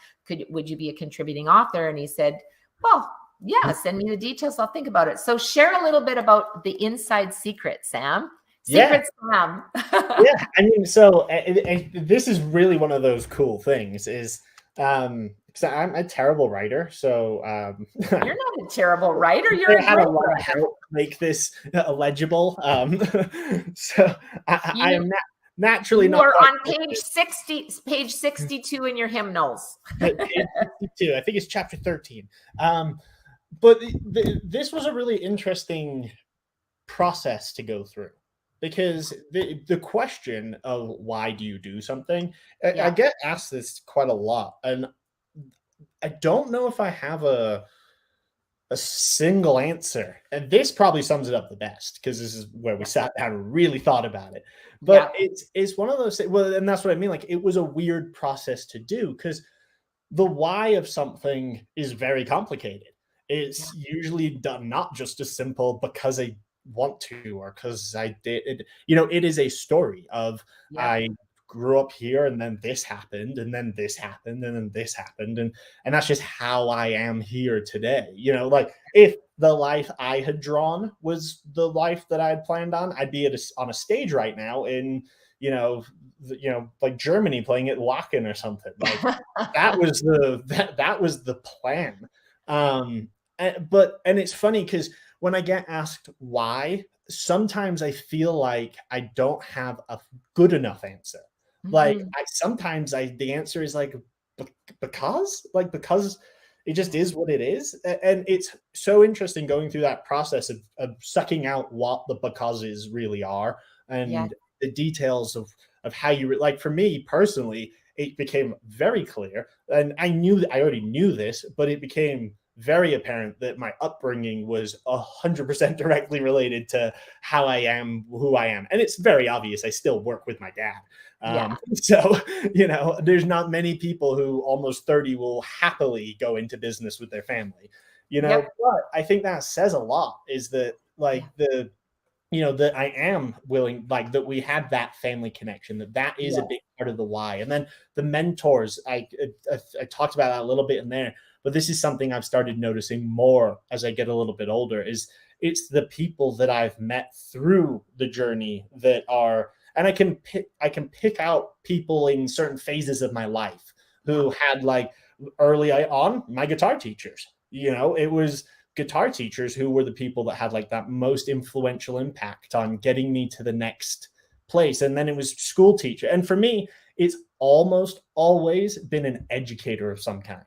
Would you be a contributing author? And he said, well, yeah, send me the details. I'll think about it. So share a little bit about the inside secret, Sam. Secret Sam. Yeah, I mean, so this is really one of those cool things is, because I'm a terrible writer. So you're not a terrible writer. You're a great lot of help make this legible. So I am naturally not. You're on page 62 in your hymnals. Page 62. I think it's chapter 13. But this was a really interesting process to go through, because the question of why do you do something, I get asked this quite a lot, and I don't know if I have a single answer. And this probably sums it up the best, because this is where we sat down and really thought about it. But it's one of those things, well, and that's what I mean. Like, it was a weird process to do, because the why of something is very complicated. It's usually done not just as simple because I want to or because I did. It is a story of I grew up here, and then this happened, and then this happened, and then this happened, and that's just how I am here today. Like, if the life I had drawn was the life that I had planned on, I'd be on a stage right now in like Germany playing at Wacken or something. Like, that was the plan. And it's funny because when I get asked why, sometimes I feel like I don't have a good enough answer. Like Mhm. sometimes the answer is like because it just is what it is. And it's so interesting going through that process of sucking out what the becauses really are Yeah. and the details of how you like. For me personally, it became very clear, and I already knew this, but it became very apparent that my upbringing was 100% directly related to how I am, who I am. And it's very obvious. I still work with my dad. Yeah. So, there's not many people who almost 30 will happily go into business with their family, Yep. but I think that says a lot is that Yeah. like that I am willing, like that we had that family connection, that is a Yeah. big part of the why. And then the mentors, I talked about that a little bit in there, but this is something I've started noticing more as I get a little bit older is it's the people that I've met through the journey that are, and I can pick out people in certain phases of my life Yeah. who had like early on my guitar teachers, it was guitar teachers who were the people that had like that most influential impact on getting me to the next place. And then it was school teacher. And for me, it's almost always been an educator of some kind.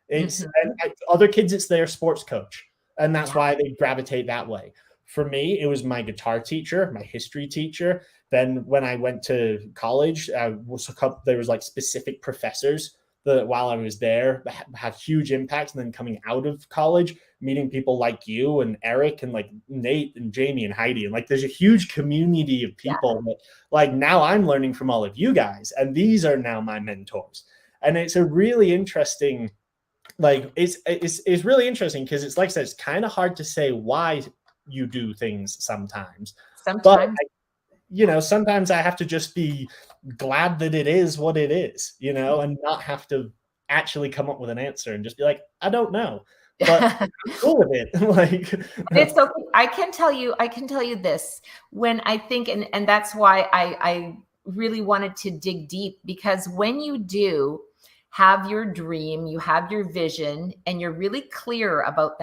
It's Mhm. other kids, it's their sports coach. And that's Yeah. why they gravitate that way. For me, it was my guitar teacher, my history teacher. Then when I went to college, there was like specific professors that while I was there had huge impacts. And then coming out of college, meeting people like you and Eric and like Nate and Jamie and Heidi. And like there's a huge community of Yeah. people that like now I'm learning from all of you guys. And these are now my mentors. And it's a really interesting, like it's really interesting because it's like I said, it's kind of hard to say why you do things sometimes. But Sometimes. sometimes I have to just be glad that it is what it is, and not have to actually come up with an answer and just be like, I don't know, but I'm cool with it. It's okay. I can tell you this when I think, and that's why I really wanted to dig deep, because when you do have your dream, you have your vision, and you're really clear about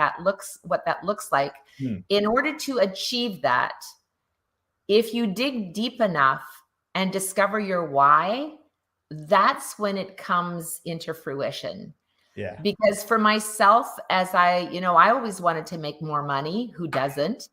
what that looks like. Hmm, In order to achieve that, if you dig deep enough and discover your why, that's when it comes into fruition. yeah, Because for myself, as I always wanted to make more money. Who doesn't?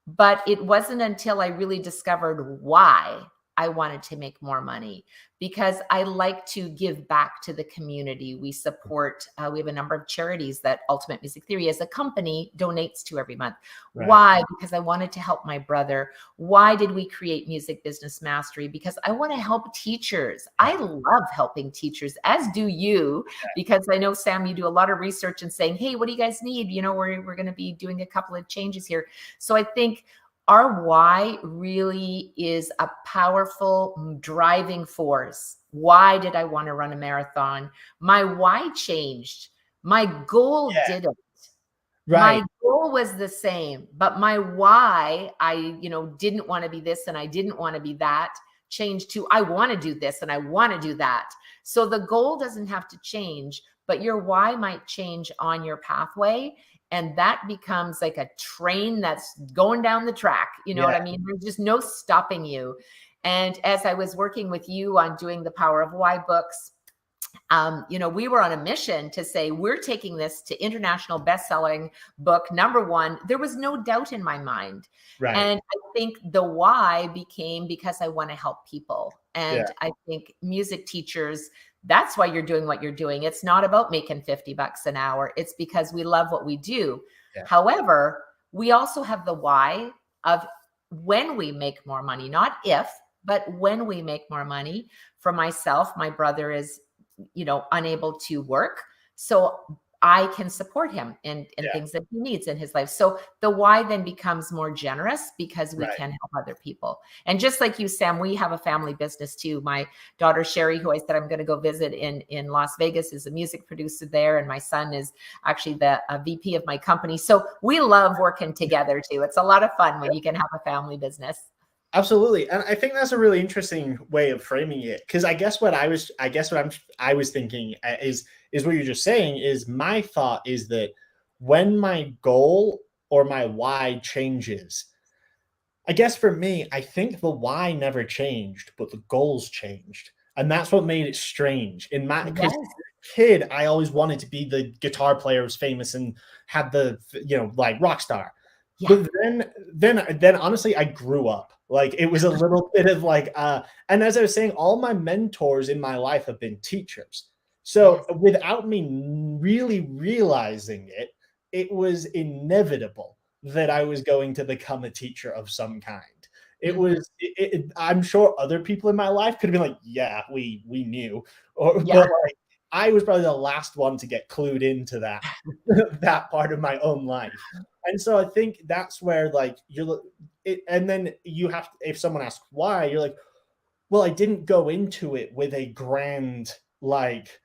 But it wasn't until I really discovered why I wanted to make more money, because I like to give back to the community. We support, we have a number of charities that Ultimate Music Theory as a company donates to every month. right, Why? Because I wanted to help my brother. Why did we create Music Business Mastery? Because I want to help teachers. yeah, I love helping teachers, as do you, because I know, Sam, you do a lot of research and saying, hey, what do you guys need? We're going to be doing a couple of changes here. So I think our why really is a powerful driving force. Why did I want to run a marathon? My why changed. My goal yeah, didn't. My right, goal was the same, but my why, didn't want to be this and I didn't want to be that, changed to I want to do this and I want to do that. So the goal doesn't have to change, but your why might change on your pathway. And that becomes like a train that's going down the track. You know what yeah, I mean? There's just no stopping you. And as I was working with you on doing the Power of Why books, we were on a mission to say we're taking this to international best-selling book #1. There was no doubt in my mind. right, And I think the why became because I want to help people. yeah, And I think music teachers, that's why you're doing what you're doing. It's not about making $50 an hour. It's because we love what we do. yeah, However, we also have the why of when we make more money, not if, but when we make more money. For myself, my brother is unable to work. So I can support him in yeah, things that he needs in his life. So the why then becomes more generous because we right, can help other people. And just like you, Sam, we have a family business too. My daughter, Sherry, who I said I'm going to go visit in Las Vegas, is a music producer there. And my son is actually the VP of my company. So we love working together too. It's a lot of fun when you can have a family business. absolutely. And I think that's a really interesting way of framing it, because I was thinking is what you're just saying is my thought is that when my goal or my why changes, I guess for me, I think the why never changed, but the goals changed. And that's what made it strange. In my because Yes. kid, I always wanted to be the guitar player who's famous and had the, like rock star. Yeah. But then honestly, I grew up. Like it was a little bit of like, and as I was saying, all my mentors in my life have been teachers. So Yes. without me really realizing it, it was inevitable that I was going to become a teacher of some kind. It Mhm. was, I'm sure other people in my life could have been like, yeah, we knew, Yeah. but like I was probably the last one to get clued into that that part of my own life. And so I think that's where like and then you have to, if someone asks why, you're like, well, I didn't go into it with a grand like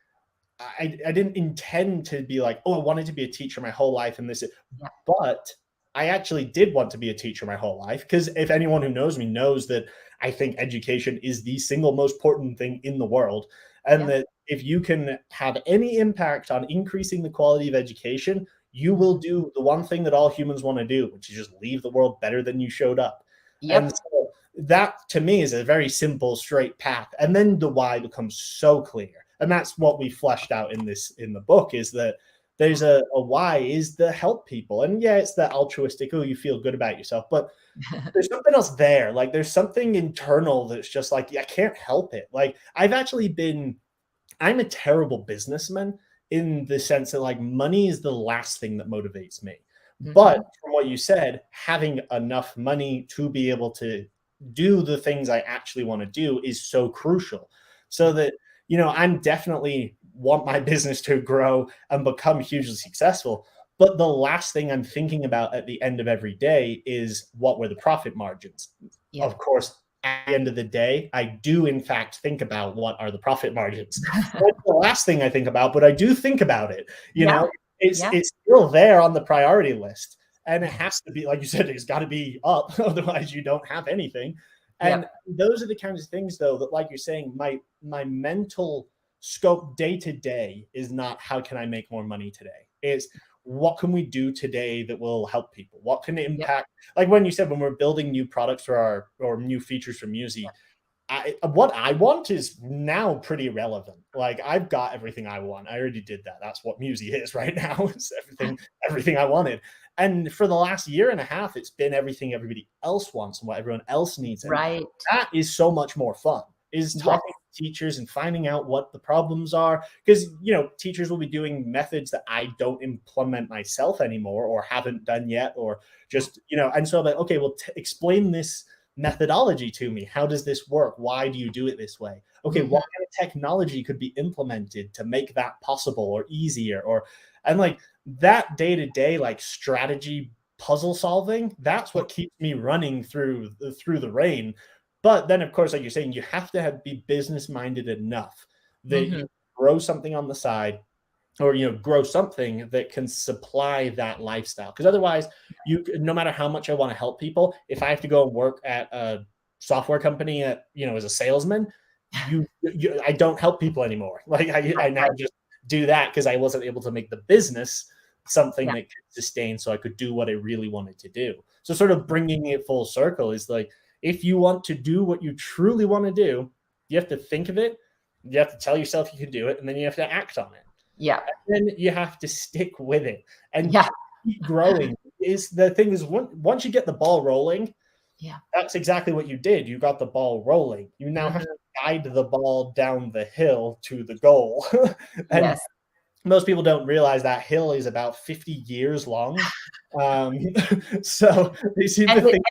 I didn't intend to be like, oh, I wanted to be a teacher my whole life and this, Yeah. but I actually did want to be a teacher my whole life because if anyone who knows me knows that I think education is the single most important thing in the world, and Yeah. that if you can have any impact on increasing the quality of education, you will Mhm. do the one thing that all humans want to do, which is just leave the world better than you showed up. And Yep. so that to me is a very simple, straight path. And then the why becomes so clear. And that's what we fleshed out in the book is that there's a why is the help people. And yeah, it's the altruistic, oh, you feel good about yourself, but there's something else there. Like there's something internal that's just like, I can't help it. Like I'm a terrible businessman in the sense that like money is the last thing that motivates me. But Mhm. from what you said, having enough money to be able to do the things I actually want to do is so crucial. So Yeah. that, I'm definitely want my business to grow and become hugely successful. But the last thing I'm thinking about at the end of every day is what were the profit margins? Yeah. Of course, at the end of the day, I do in fact think about what are the profit margins. That's the last thing I think about, but I do think about it. You Yeah. know, it's Yeah. it's still there on the priority list, and it has to be like you said. It's got to be up, otherwise you don't have anything. And Yep. those are the kinds of things, though, that like you're saying, my mental scope day to day is not how can I make more money today. It's what can we do today that will help people? What can Yep. impact? Like when you said when we're building new products for our or new features for Musi, what I want is now pretty irrelevant. Like I've got everything I want. I already did that. That's what Musi is right now. It's everything I wanted. And for the last year and a half, it's been everything everybody else wants and what everyone else needs. And Right. that is so much more fun. Is Yes. talking to teachers and finding out what the problems are. Because teachers will be doing methods that I don't implement myself anymore or haven't done yet, or Yeah. just, and so I'm like, okay, well, explain this methodology to me. How does this work? Why do you do it this way? Okay, Mhm. what kind of technology could be implemented to make that possible or easier? And like that day to day, like strategy puzzle solving, that's Yeah. what keeps me running through the rain. But then, of course, like you're saying, you have to be business minded enough that you Mhm. grow something on the side or grow something that can supply that lifestyle, because otherwise no matter how much I want to help people, if I have to go and work at a software company as a salesman, I don't help people anymore. Like I now Right. just do that because I wasn't able to make the business something Yeah. that could sustain so I could do what I really wanted to do. So sort of bringing it full circle is like, if you want to do what you truly want to do, you have to think of it, you have to tell yourself you can do it, and then you have to act on it. Yeah. Then you have to stick with it and Yeah. keep growing. Is the thing is once you get the ball rolling, Yeah. that's exactly what you did. You got the ball rolling. You now have to Mhm. guide the ball down the hill to the goal. And Yes. most people don't realize that hill is about 50 years long. Um, so they seem to And think,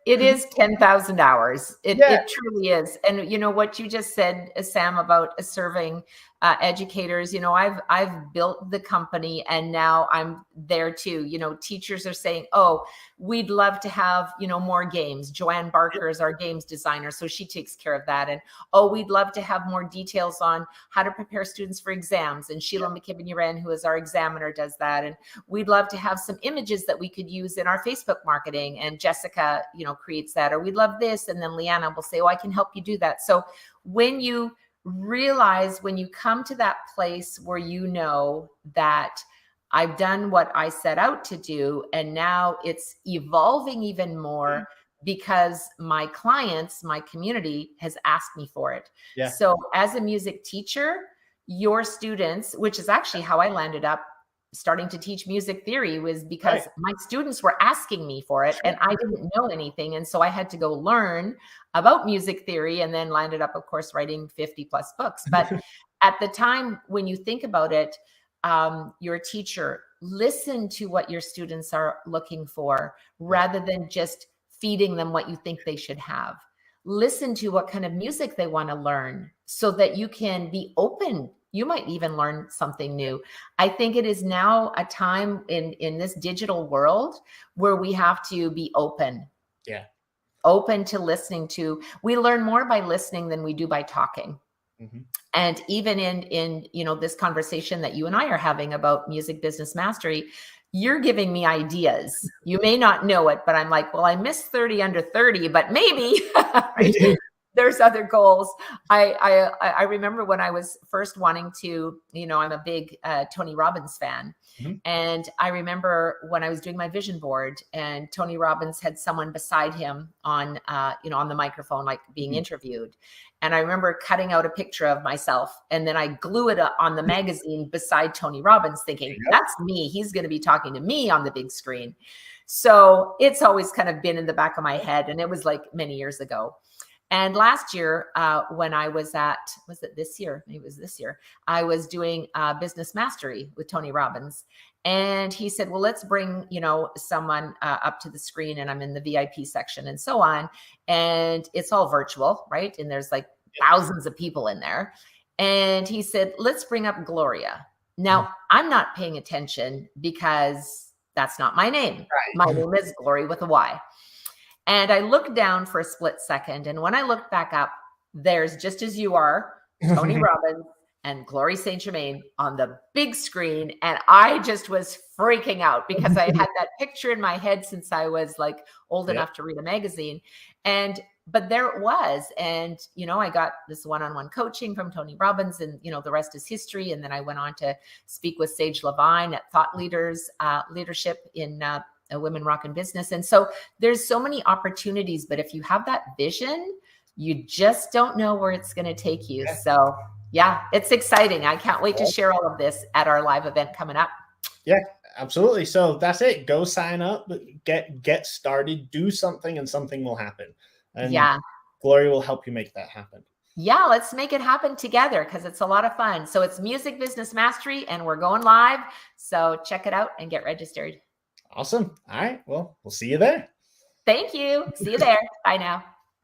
it is 10,000 hours. It yeah, it truly is. And you know what you just said, Sam, about serving educators. I've built the company, and now I'm there too. Teachers are saying, "Oh, we'd love to have more games." Joanne Barker is our games designer, so she takes care of that. And oh, we'd love to have more details on how to prepare students for exams. And Sheila McKibben-Uren, who is our examiner, does that. And we'd love to have some images that we could use in our Facebook marketing. And Jessica, creates that. Or we'd love this. And then Leanna will say, oh, I can help you do that. So when you come to that place where you know that I've done what I set out to do, and now it's evolving even more because my clients, my community has asked me for it. Yeah. So as a music teacher, your students, which is actually how I landed up starting to teach music theory, was because my students were asking me for it and I didn't know anything. And so I had to go learn about music theory, and then landed up, of course, writing 50 plus books. But at the time, when you think about it, you're a teacher, listen to what your students are looking for rather than just feeding them what you think they should have. Listen to what kind of music they want to learn so that you can be open. You might even learn something new. I think it is now a time in this digital world where we have to be open. Yeah. Open to listening to. We learn more by listening than we do by talking. Mm-hmm. And even in this conversation that you and I are having about music business mastery, you're giving me ideas. You may not know it, but I'm like, well, I missed 30 under 30, but maybe right? There's other goals. I remember when I was first wanting to, I'm a big Tony Robbins fan. Mm-hmm. And I remember when I was doing my vision board, and Tony Robbins had someone beside him on the microphone, like being interviewed. And I remember cutting out a picture of myself, and then I glue it on the magazine beside Tony Robbins, thinking, that's me. He's going to be talking to me on the big screen. So it's always kind of been in the back of my head. And it was like many years ago. And last year, when I was was it this year? Maybe it was this year. I was doing business mastery with Tony Robbins. And he said, well, let's bring, someone up to the screen, and I'm in the VIP section and so on. And it's all virtual, right? And there's like thousands of people in there. And he said, let's bring up Gloria. Now, I'm not paying attention because that's not my name. Right. My name is Glory with a Y. And I looked down for a split second. And when I looked back up, there's, just as you are, Tony Robbins and Glory St. Germain on the big screen. And I just was freaking out because I had that picture in my head since I was like old enough to read a magazine. But there it was. And, I got this one-on-one coaching from Tony Robbins, and, the rest is history. And then I went on to speak with Sage Levine at Thought Leaders Leadership in Women Rock in Business. And so there's so many opportunities, but if you have that vision, you just don't know where it's going to take you. So yeah, it's exciting. I can't wait to share all of this at our live event coming up. Yeah, absolutely. So that's it. Go sign up, get started, do something, and something will happen. And Glory will help you make that happen. Yeah, let's make it happen together because it's a lot of fun. So it's Music Business Mastery, and we're going live. So check it out and get registered. Awesome. All right. Well, we'll see you there. Thank you. See you there. Bye now.